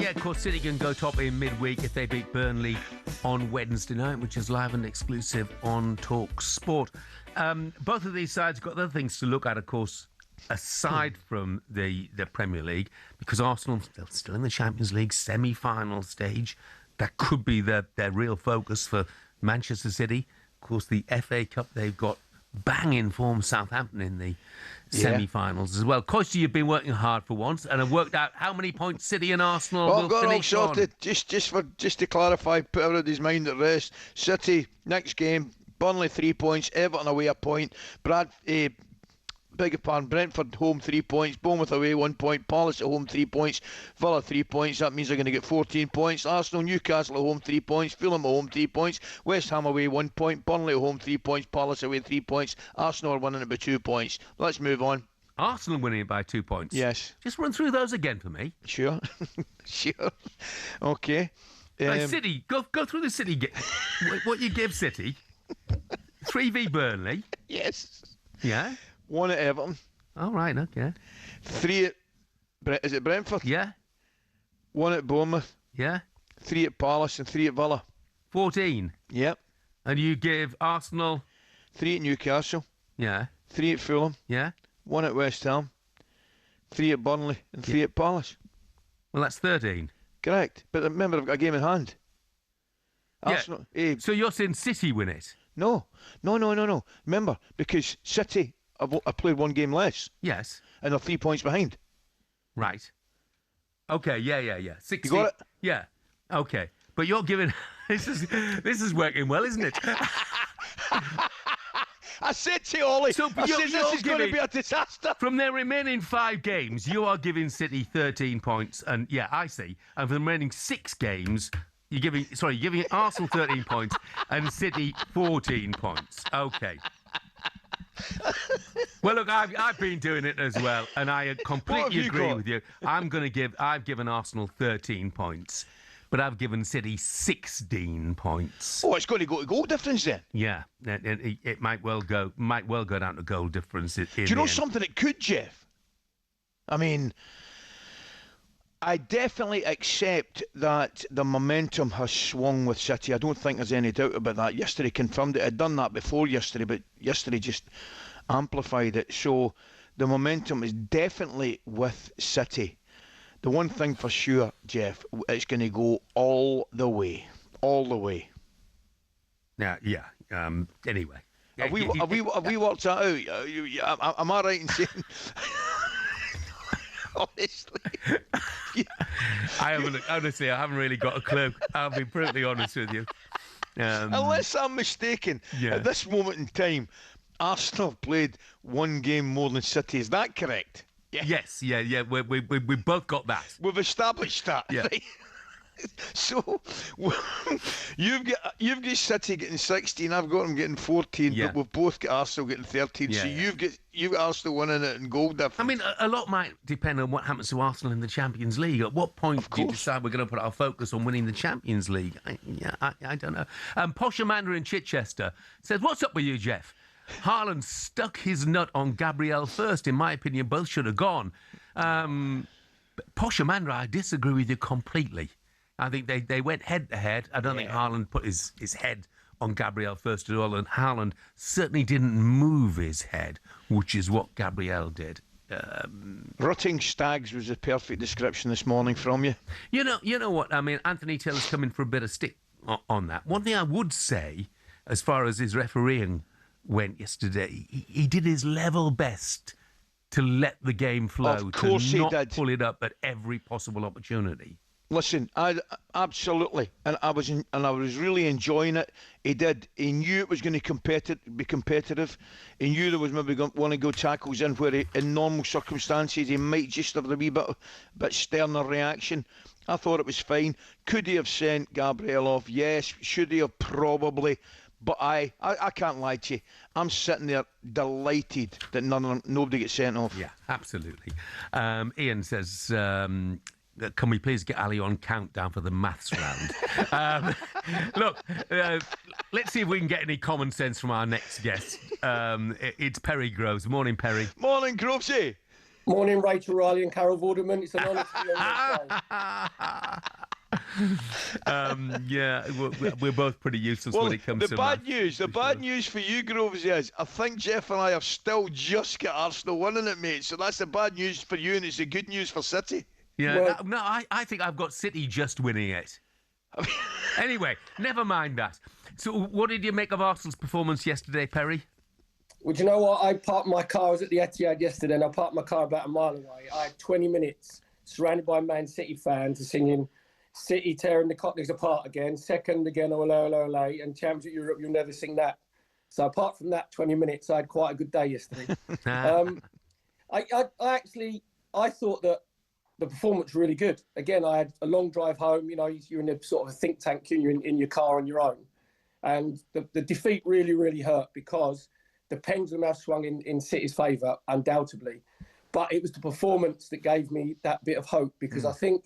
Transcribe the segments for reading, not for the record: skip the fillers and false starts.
Yeah, of course, City can go top in midweek if they beat Burnley on Wednesday night, which is live and exclusive on talkSPORT. Both of these sides have got other things to look at, of course, aside from the Premier League, because Arsenal, they're still in the Champions League semi-final stage. That could be their real focus for Manchester City. Of course, the FA Cup, they've got banging form Southampton in the semi-finals as well. Costa, you've been working hard for once and have worked out how many points City and Arsenal will finish on. I've got it all sorted. Just to clarify, put everybody's mind at rest. City, next game, Burnley 3 points, Everton away a point, Brentford home 3 points, Bournemouth away 1 point, Palace at home 3 points, Villa 3 points. That means they're going to get 14 points. Arsenal, Newcastle at home 3 points, Fulham at home 3 points, West Ham away 1 point, Burnley at home 3 points, Palace away 3 points. Arsenal are winning it by 2 points. Let's move on. Arsenal winning it by 2 points? Yes. Just run through those again for me. Sure. Sure. Okay. City, go through the City. What you give City? 3v Burnley. Yes. Yeah. 1 at Everton. All right, okay. 3 at is it Brentford? Yeah. 1 at Bournemouth. Yeah. 3 at Palace and 3 at Villa. 14. Yep. And you give Arsenal 3 at Newcastle. Yeah. 3 at Fulham. Yeah. 1 at West Ham. 3 at Burnley and 3 at Palace. Well, that's 13. Correct. But remember, I've got a game in hand. Arsenal. So you're saying City win it? No. Remember, because City have played 1 game less. Yes. And they're 3 points behind. Right. Okay, yeah. 60. You got it? Yeah. Okay. But you're giving... This is working well, isn't it? I said to you, Ollie, so this is going to be a disaster. From their remaining 5 games, you are giving City 13 points. And, yeah, I see. And for the remaining 6 games... You're giving Arsenal 13 points and City 14 points. Okay. Well, look, I've been doing it as well, and I completely agree with you. I've given Arsenal 13 points, but I've given City 16 points. Oh, it's going to go to goal difference then. Yeah, it might well go down to goal difference. Do you know something? It could, Jeff. I mean, I definitely accept that the momentum has swung with City. I don't think there's any doubt about that. Yesterday confirmed it. I'd done that before yesterday, but yesterday just amplified it. So the momentum is definitely with City. The one thing for sure, Jeff, it's going to go all the way. All the way. Yeah. Anyway. Have we worked that out? Am I right in saying... Honestly, I haven't really got a clue. I'll be brutally honest with you. Unless I'm mistaken, at this moment in time, Arsenal played 1 game more than City. Is that correct? Yeah. Yes, yeah. We both got that. We've established that. Yeah. Right? So you've got City getting 16. I've got them getting 14. Yeah. But we've both got Arsenal getting 13. Yeah, so you've got Arsenal winning it in goal difference. I mean, a lot might depend on what happens to Arsenal in the Champions League. At what point do you decide we're going to put our focus on winning the Champions League? I don't know. Posh Amanda in Chichester says, "What's up with you, Jeff? Haaland stuck his nut on Gabriel first. In my opinion, both should have gone." Posh Amanda, I disagree with you completely. I think they went head-to-head. I don't think Haaland put his head on Gabriel first at all, and Haaland certainly didn't move his head, which is what Gabriel did. Rutting stags was a perfect description this morning from you. You know what? I mean, Anthony Taylor's coming for a bit of stick on that. One thing I would say, as far as his refereeing went yesterday, he did his level best to let the game flow, of course to not he did. Pull it up at every possible opportunity. Listen, absolutely, and I was really enjoying it. He did. He knew it was going to be competitive. He knew there was maybe one to go tackles in where, in normal circumstances, he might just have a wee bit sterner reaction. I thought it was fine. Could he have sent Gabriel off? Yes. Should he have? Probably. But I can't lie to you. I'm sitting there delighted that nobody gets sent off. Yeah, absolutely. Ian says, can we please get Ali on countdown for the maths round? Look, let's see if we can get any common sense from our next guest. It's Perry Groves. Morning, Perry. Morning, Grovesy. Morning, Rachel Riley and Carol Vorderman. It's an honour to be on this show. Yeah, we're both pretty useless when it comes the to bad maths, news, the for bad sure. news for you, Groves, is I think Jeff and I have still just got Arsenal winning it, mate. So that's the bad news for you, and it's the good news for City. Yeah, Well, no, I think I've got City just winning it. Anyway, never mind that. So, what did you make of Arsenal's performance yesterday, Perry? well, do you know what? I parked my car. I was at the Etihad yesterday, and I parked my car about a mile away. I had 20 minutes surrounded by Man City fans singing City tearing the Cockneys apart again, second again, ole, ole, ole, and Champions of Europe, you'll never sing that. So apart from that 20 minutes, I had quite a good day yesterday. Um, I thought that the performance was really good. Again, I had a long drive home. You know, you're in a sort of a think tank, you're in your car on your own. And the defeat really, really hurt because the pendulum has swung in City's favour, undoubtedly. But it was the performance that gave me that bit of hope because I think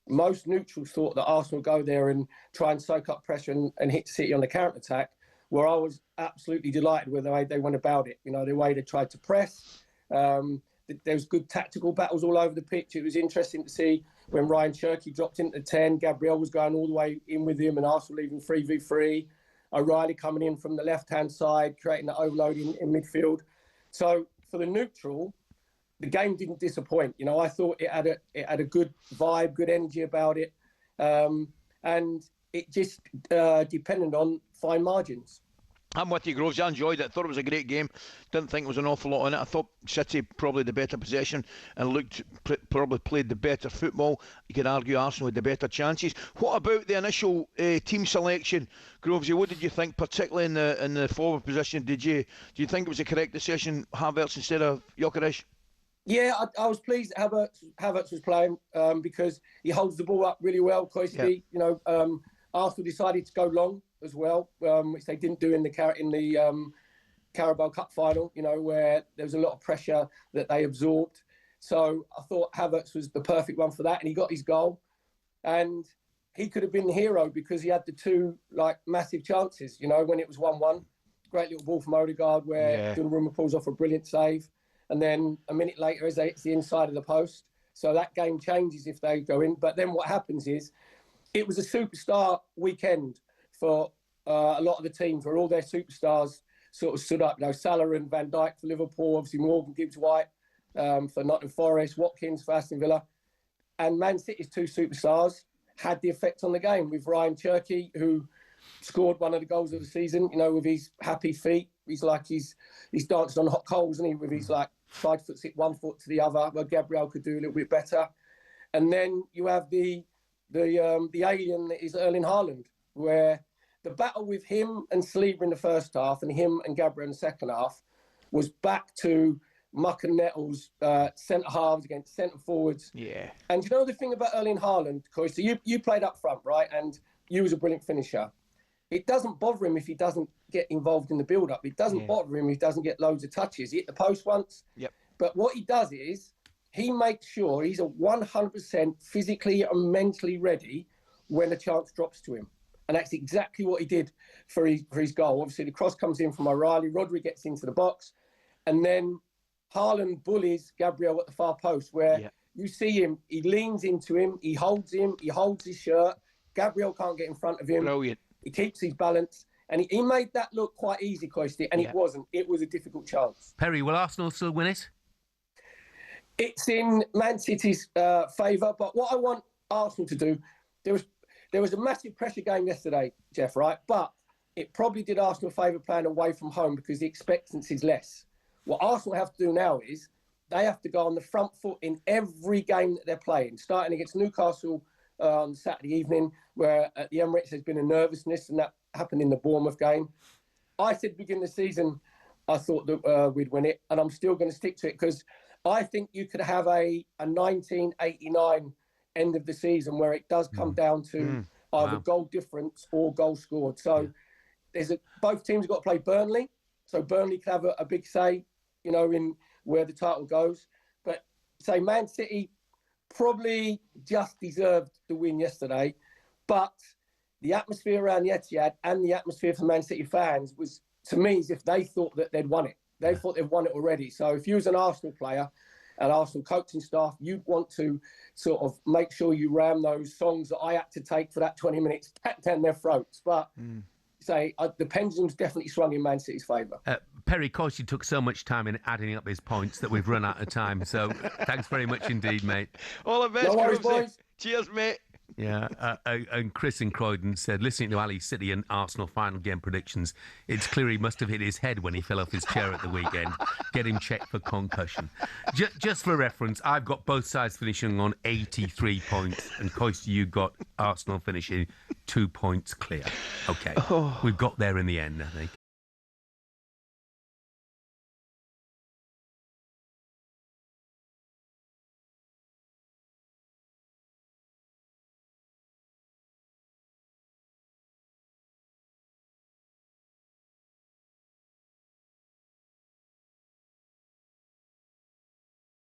most neutrals thought that Arsenal would go there and try and soak up pressure and hit City on the counter-attack, where I was absolutely delighted with the way they went about it. You know, the way they tried to press. There was good tactical battles all over the pitch. It was interesting to see when Ryan Cherky dropped into 10, Gabriel was going all the way in with him and Arsenal leaving 3v3. O'Reilly coming in from the left-hand side, creating that overload in midfield. So for the neutral, the game didn't disappoint. You know, I thought it had a good vibe, good energy about it, and it just depended on fine margins. I'm with you, Groves. I enjoyed it. I thought it was a great game. Didn't think there was an awful lot in it. I thought City probably the better possession and probably played the better football. You could argue Arsenal had the better chances. What about the initial team selection, Groves? What did you think, particularly in the forward position? Do you think it was a correct decision, Havertz instead of Gyökeres? Yeah, I was pleased that Havertz was playing because he holds the ball up really well. Koisty, you know, Arsenal decided to go long as well, which they didn't do in the Carabao Cup final. You know, where there was a lot of pressure that they absorbed. So I thought Havertz was the perfect one for that, and he got his goal. And he could have been the hero because he had the two massive chances. You know, when it was 1-1, great little ball from Odegaard where Donnarumma pulls off a brilliant save. And then a minute later, it's the inside of the post. So that game changes if they go in. But then what happens is it was a superstar weekend for a lot of the teams where all their superstars sort of stood up. You know, Salah and Van Dijk for Liverpool, obviously Morgan Gibbs-White for Nottingham Forest, Watkins for Aston Villa. And Man City's two superstars had the effect on the game with Ryan Cherky, who scored one of the goals of the season, you know, with his happy feet. He's dancing on hot coals, isn't he, with his side foot stick one foot to the other, where Gabriel could do a little bit better. And then you have the alien that is Erling Haaland, where the battle with him and Saliba in the first half and him and Gabriel in the second half was back to muck and nettles, centre halves against centre forwards. Yeah. And you know the thing about Erling Haaland, Coy, so you played up front, right? And you was a brilliant finisher. It doesn't bother him if he doesn't get involved in the build-up. It doesn't bother him if he doesn't get loads of touches. He hit the post once. Yep. But what he does is he makes sure he's a 100% physically and mentally ready when a chance drops to him. And that's exactly what he did for his goal. Obviously, the cross comes in from O'Reilly. Rodri gets into the box. And then Haaland bullies Gabriel at the far post where you see him, he leans into him, he holds his shirt. Gabriel can't get in front of him. Brilliant. He keeps his balance. And he made that look quite easy, Koisty, and it wasn't. It was a difficult chance. Perry, will Arsenal still win it? It's in Man City's favour, but what I want Arsenal to do, there was a massive pressure game yesterday, Jeff, right? But it probably did Arsenal a favour playing away from home because the expectancy is less. What Arsenal have to do now is they have to go on the front foot in every game that they're playing, starting against Newcastle on Saturday evening, where at the Emirates there's been a nervousness, and that happened in the Bournemouth game. I said at the beginning of the season, I thought that we'd win it, and I'm still going to stick to it because I think you could have a 1989 end of the season where it does come down to either goal difference or goal scored. So both teams have got to play Burnley, so Burnley could have a big say, you know, in where the title goes. But say Man City probably just deserved the win yesterday, but the atmosphere around the Etihad and the atmosphere for Man City fans was, to me, as if they thought that they'd won it. They thought they'd won it already. So if you was an Arsenal player, and Arsenal coaching staff, you'd want to sort of make sure you ram those songs that I had to take for that 20 minutes back down their throats. But the pendulum's definitely swung in Man City's favour. Perry Coyce took so much time in adding up his points that we've run out of time. So thanks very much indeed, mate. All the best, no worries, boys. Cheers, mate. Yeah, and Chris in Croydon said, listening to Ali City and Arsenal final game predictions, it's clear he must have hit his head when he fell off his chair at the weekend. Get him checked for concussion. Just for reference, I've got both sides finishing on 83 points, and Coyce, you got Arsenal finishing 2 points clear. Okay, we've got there in the end, I think.